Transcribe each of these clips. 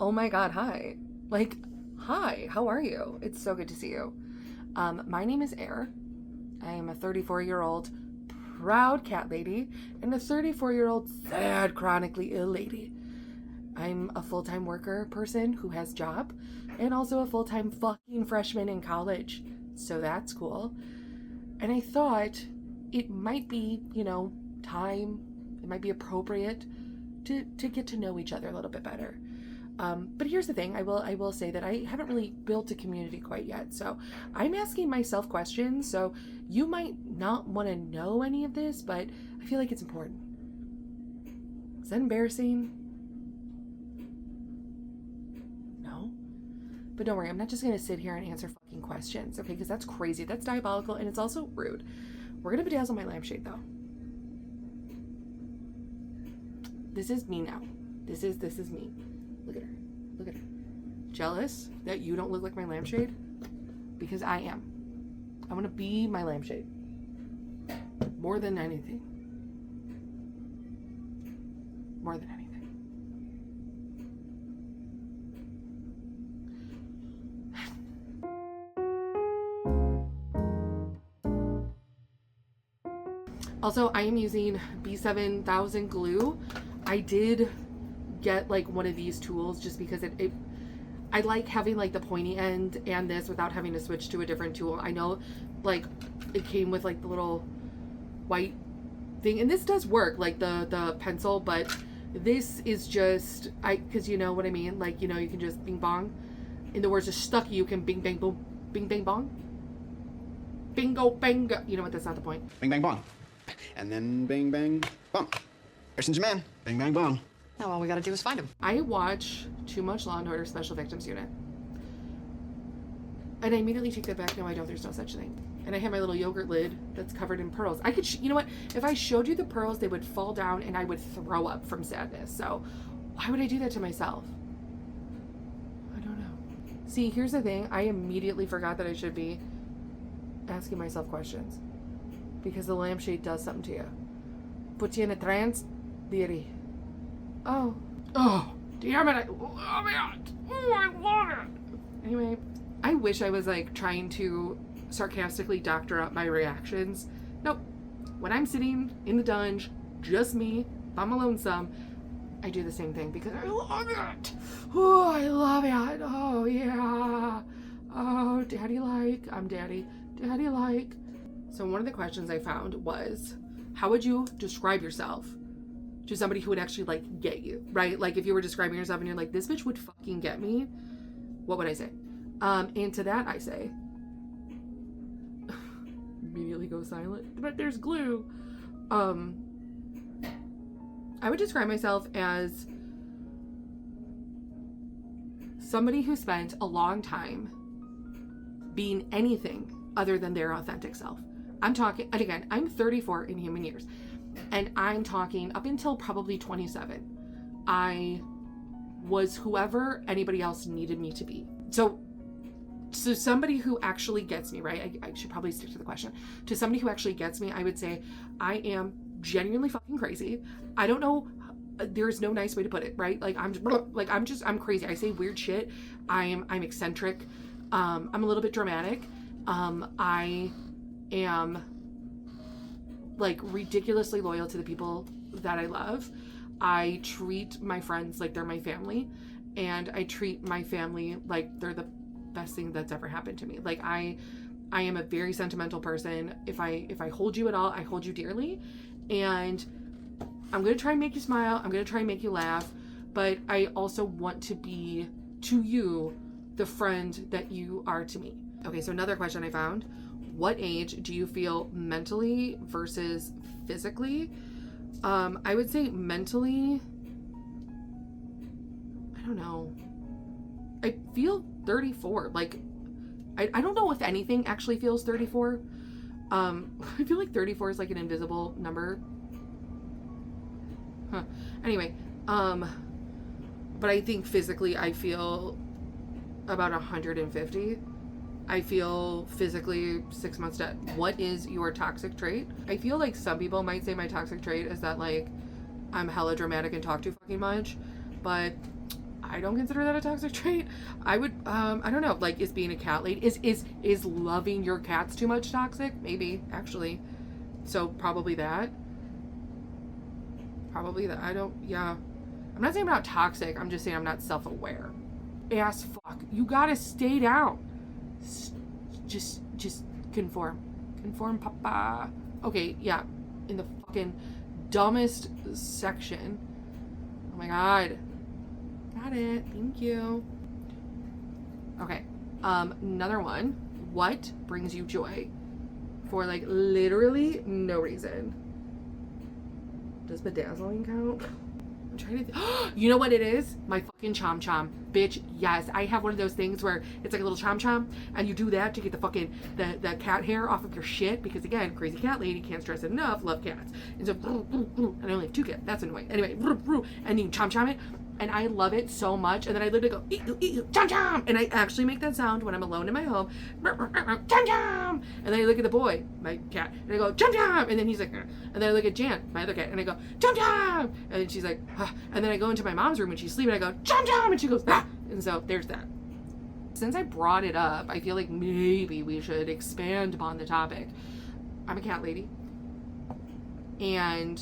Oh my God, hi. Like, hi, how are you? It's so good to see you. My name is A.I.R. I am a 34-year-old proud cat lady and a 34-year-old sad chronically ill lady. I'm a full-time worker person who has job and also a full-time fucking freshman in college. So that's cool. And I thought it might be, time, it might be appropriate to get to know each other a little bit better. But here's the thing, I will say that I haven't really built a community quite yet. So I'm asking myself questions. So you might not want to know any of this, but I feel like it's important. Is that embarrassing? No? But don't worry, I'm not just going to sit here and answer fucking questions, okay? Because that's crazy. That's diabolical, and it's also rude. We're going to bedazzle my lampshade, though. This is me now. This is me. Look at her. Look at her. Jealous that you don't look like my lampshade? Because I am. I want to be my lampshade. More than anything. More than anything. Also, I am using B7000 glue. I did get like one of these tools just because I like having like the pointy end and this without having to switch to a different tool. I know like it came with like the little white thing, and this does work, like the pencil, but this is just, because you know what I mean, like, you can just bing bong. In the words of Stucky, you can bing bang boom, bing bang bong, bingo bango. You know what, that's not the point. Bing bang bong. And then bing bang bong. Harrison's your man. Bing bang bong. Now all we gotta do is find him. I watch too much Law & Order Special Victims Unit. And I immediately take that back. No, I don't. There's no such thing. And I have my little yogurt lid that's covered in pearls. I could, you know what? If I showed you the pearls, they would fall down and I would throw up from sadness. So why would I do that to myself? I don't know. See, here's the thing. I immediately forgot that I should be asking myself questions. Because the lampshade does something to you. Puts you in a trance, dearie. Oh, damn it, I love it. Oh, I love it. Anyway, I wish I was like trying to sarcastically doctor up my reactions. Nope. When I'm sitting in the dunge, just me, by my lonesome, I do the same thing because I love it. Oh, I love it. Oh, yeah. Oh, daddy like. I'm daddy. Daddy like. So one of the questions I found was, how would you describe yourself to somebody who would actually like get you, right? Like if you were describing yourself and you're like, this bitch would fucking get me, what would I say? And to that I say, immediately go silent, but there's glue. I would describe myself as somebody who spent a long time being anything other than their authentic self. I'm talking, and again, I'm 34 in human years. And I'm talking up until probably 27. I was whoever anybody else needed me to be. So somebody who actually gets me, right? I should probably stick to the question. To somebody who actually gets me, I would say I am genuinely fucking crazy. I don't know. There's no nice way to put it, right? Like I'm crazy. I say weird shit. I'm eccentric. I'm a little bit dramatic. I am like ridiculously loyal to the people that I love. I treat my friends like they're my family, and I treat my family like they're the best thing that's ever happened to me. Like I am a very sentimental person. If I hold you at all, I hold you dearly, and I'm going to try and make you smile. I'm going to try and make you laugh, but I also want to be to you the friend that you are to me. Okay, so another question I found. What age do you feel mentally versus physically? I would say mentally, I don't know. I feel 34. Like, I don't know if anything actually feels 34. I feel like 34 is like an invisible number. Huh. Anyway, but I think physically I feel about 150. I feel physically 6 months dead. What is your toxic trait? I feel like some people might say my toxic trait is that like I'm hella dramatic and talk too fucking much, but I don't consider that a toxic trait. I would, I don't know, like, is being a cat lady, is loving your cats too much toxic? Maybe, actually. So probably that. I don't, yeah. I'm not saying I'm not toxic. I'm just saying I'm not self-aware. Ass fuck. You gotta stay down. Just conform. Conform, papa. Okay, yeah. In the fucking dumbest section. Oh my god. Got it. Thank you. Okay. Another one. What brings you joy? For like literally no reason. Does bedazzling count? I'm trying to you know what it is? My fucking chom chom. Bitch, yes. I have one of those things where it's like a little chom chom and you do that to get the fucking the cat hair off of your shit because again, crazy cat lady, can't stress it enough, love cats. And so and I only have 2 cats. That's annoying. Anyway, and you chom chom it. And I love it so much. And then I literally go, chom chom. And I actually make that sound when I'm alone in my home. Chom chom. And then I look at the boy, my cat, and I go, chom chom. And then he's like, and then I look at Jan, my other cat, and I go, chom chom. And then she's like, ah. And then I go into my mom's room when she's sleeping, and I go, chom chom. And she goes, ah. And so there's that. Since I brought it up, I feel like maybe we should expand upon the topic. I'm a cat lady. And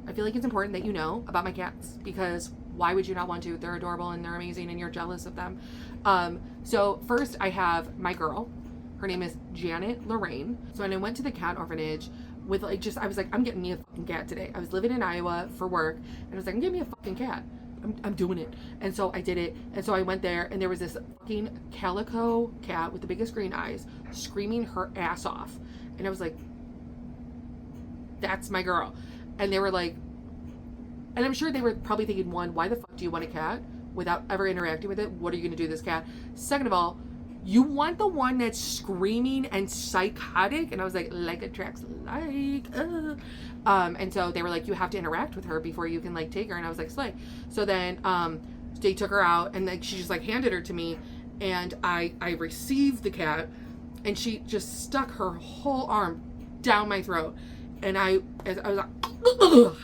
I feel like it's important that you know about my cats because why would you not want to? They're adorable and they're amazing and you're jealous of them. So first I have my girl. Her name is Janet Lorraine. So when I went to the cat orphanage with like just, I was like, I'm getting me a fucking cat today. I was living in Iowa for work and I was like, I'm getting me a fucking cat. I'm doing it. And so I did it. And so I went there and there was this fucking calico cat with the biggest green eyes screaming her ass off. And I was like, that's my girl. And they were like, and I'm sure they were probably thinking, one, why the fuck do you want a cat without ever interacting with it? What are you going to do to this cat? Second of all, you want the one that's screaming and psychotic? And I was like attracts like. And so they were like, you have to interact with her before you can like take her. And I was like, slay. So then they took her out and like she just like handed her to me. And I received the cat and she just stuck her whole arm down my throat. And I was like, ugh,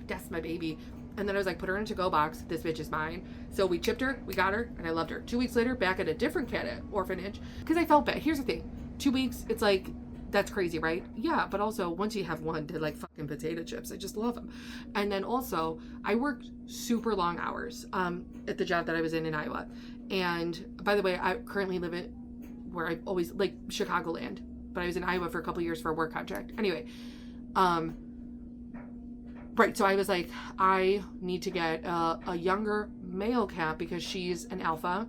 that's my baby. And then I was like, put her in a to-go box. This bitch is mine. So we chipped her, we got her, and I loved her. 2 weeks later, back at a different cat orphanage. Because I felt bad. Here's the thing. 2 weeks, it's like, that's crazy, right? Yeah, but also, once you have one, they're like fucking potato chips. I just love them. And then also, I worked super long hours at the job that I was in Iowa. And by the way, I currently live in where I always, like, Chicagoland. But I was in Iowa for a couple years for a work contract. Anyway, right, so I was like, I need to get a younger male cat because she's an alpha.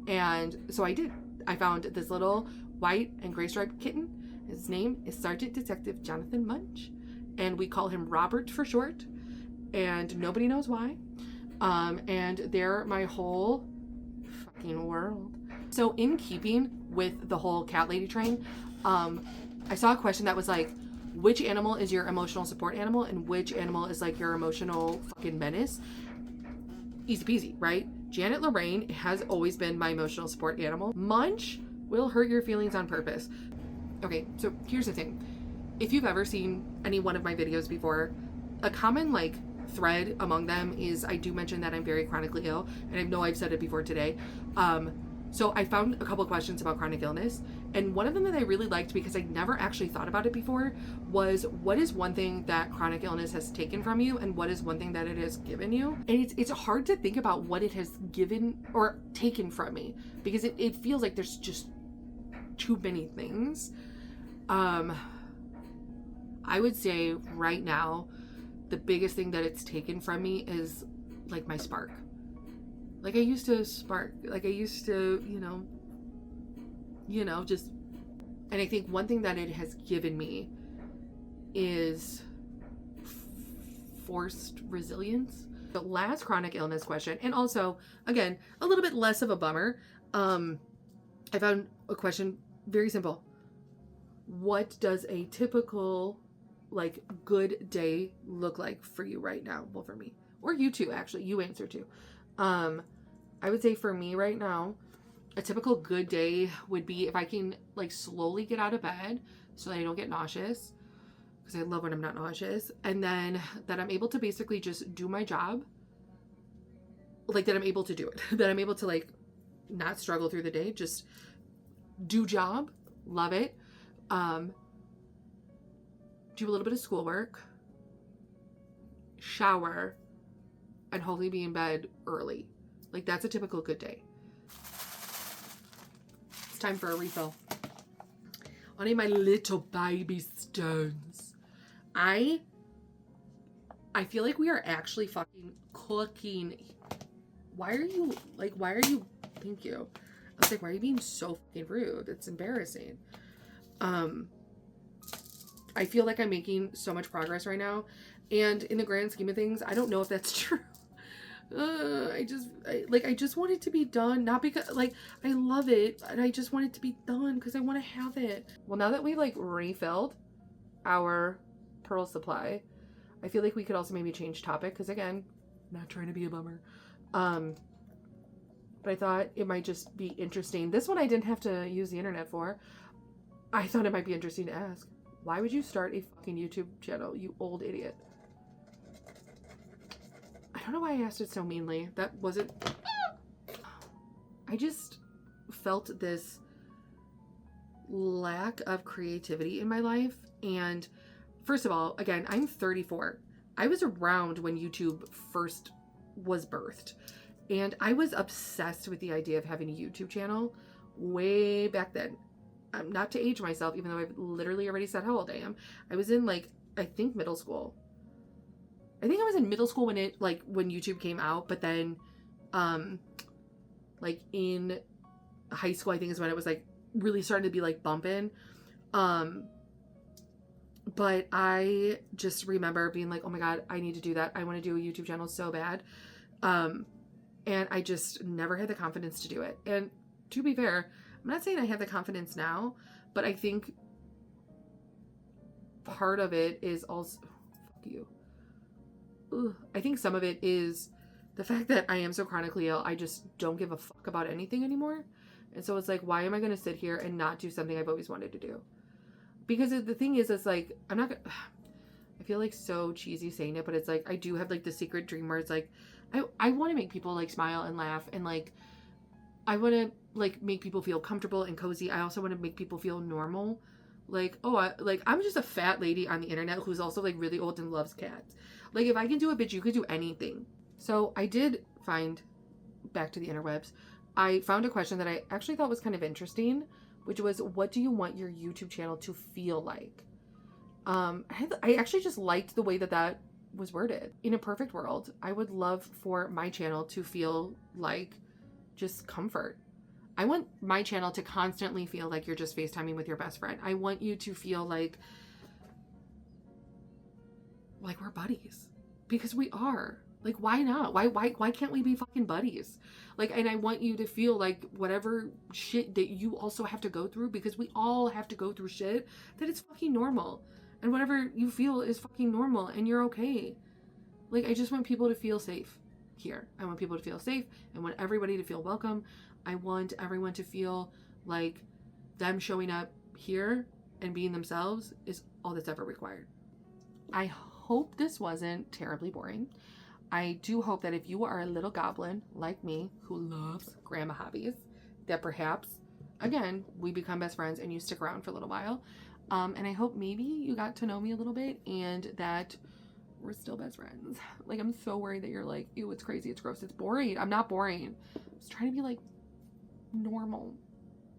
And so I did. I found this little white and gray striped kitten. His name is Sergeant Detective Jonathan Munch. And we call him Robert for short. And nobody knows why. And they're my whole fucking world. So in keeping with the whole cat lady train, I saw a question that was like, which animal is your emotional support animal and which animal is like your emotional fucking menace? Easy peasy, right? Janet Lorraine has always been my emotional support animal. Munch will hurt your feelings on purpose. Okay, so here's the thing. If you've ever seen any one of my videos before, a common like thread among them is I do mention that I'm very chronically ill, and I know I've said it before today. So I found a couple of questions about chronic illness, and one of them that I really liked because I never actually thought about it before was, what is one thing that chronic illness has taken from you and what is one thing that it has given you? And it's hard to think about what it has given or taken from me because it feels like there's just too many things. I would say right now the biggest thing that it's taken from me is like my spark. Like I used to spark, like I used to, just, and I think one thing that it has given me is forced resilience. The last chronic illness question, and also, again, a little bit less of a bummer. I found a question very simple. What does a typical, like, good day look like for you right now? Well, for me, or you too, actually, you answer too. I would say for me right now, a typical good day would be if I can like slowly get out of bed so that I don't get nauseous, because I love when I'm not nauseous, and then that I'm able to basically just do my job like that I'm able to do it, that I'm able to like not struggle through the day, just do job, love it, do a little bit of schoolwork, shower, and hopefully be in bed early. Like that's a typical good day. It's time for a refill. I need my little baby stones. I feel like we are actually fucking cooking. Why are you, thank you. I was like, why are you being so fucking rude? It's embarrassing. I feel like I'm making so much progress right now. And in the grand scheme of things, I don't know if that's true. I just want it to be done. Not because, like, I love it. And I just want it to be done because I want to have it. Well, now that we, like, refilled our pearl supply, I feel like we could also maybe change topic. Because, again, not trying to be a bummer. But I thought it might just be interesting. This one I didn't have to use the internet for. I thought it might be interesting to ask. Why would you start a fucking YouTube channel, you old idiot? I don't know why I asked it so meanly. That wasn't... I just felt this lack of creativity in my life. And first of all, again, I'm 34. I was around when YouTube first was birthed. And I was obsessed with the idea of having a YouTube channel way back then. Not to age myself, even though I've literally already said how old I am. I was in, like, I think middle school. I think I was in middle school when when YouTube came out, but then, like, in high school, I think is when it was, like, really starting to be, like, bumping. But I just remember being like, oh my God, I need to do that. I want to do a YouTube channel so bad. And I just never had the confidence to do it. And to be fair, I'm not saying I have the confidence now, but I think part of it is also, fuck you. Ugh. I think some of it is the fact that I am so chronically ill. I just don't give a fuck about anything anymore. And so it's like, why am I going to sit here and not do something I've always wanted to do? Because the thing is, it's like, I'm not gonna, I feel like so cheesy saying it, but it's like, I do have like the secret dream where it's like, I want to make people like smile and laugh and like, I want to like make people feel comfortable and cozy. I also want to make people feel normal. Like, oh, I'm just a fat lady on the internet who's also like really old and loves cats. Like, if I can do it, bitch, you could do anything. So I did find, back to the interwebs, I found a question that I actually thought was kind of interesting, which was, what do you want your YouTube channel to feel like? I actually just liked the way that was worded. In a perfect world, I would love for my channel to feel like just comfort. I want my channel to constantly feel like you're just FaceTiming with your best friend. I want you to feel like we're buddies, because we are. Like, why not? Why can't we be fucking buddies? Like, and I want you to feel like whatever shit that you also have to go through, because we all have to go through shit, that it's fucking normal. And whatever you feel is fucking normal and you're okay. Like, I just want people to feel safe here. I want people to feel safe. I want everybody to feel welcome. I want everyone to feel like them showing up here and being themselves is all that's ever required. I hope this wasn't terribly boring. I do hope that if you are a little goblin like me who loves grandma hobbies, that perhaps, again, we become best friends and you stick around for a little while. And I hope maybe you got to know me a little bit and that we're still best friends. Like, I'm so worried that you're like, ew, it's crazy, it's gross, it's boring. I'm not boring. I was trying to be like normal.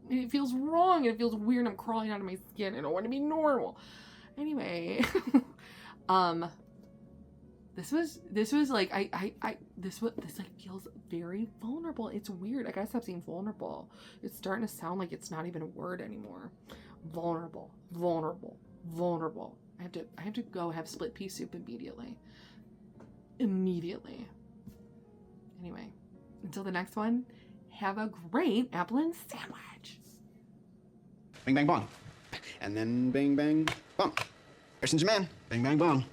And it feels wrong and it feels weird. I'm crawling out of my skin. I don't want to be normal. Anyway, this was like, this like feels very vulnerable. It's weird. I gotta stop saying vulnerable. It's starting to sound like it's not even a word anymore. Vulnerable. I have to go have split pea soup immediately. Anyway, until the next one, have a great apple and sandwich. Bing, bang, bong. And then bing, bang, bong. Ever since your man. Bing, bang, bong.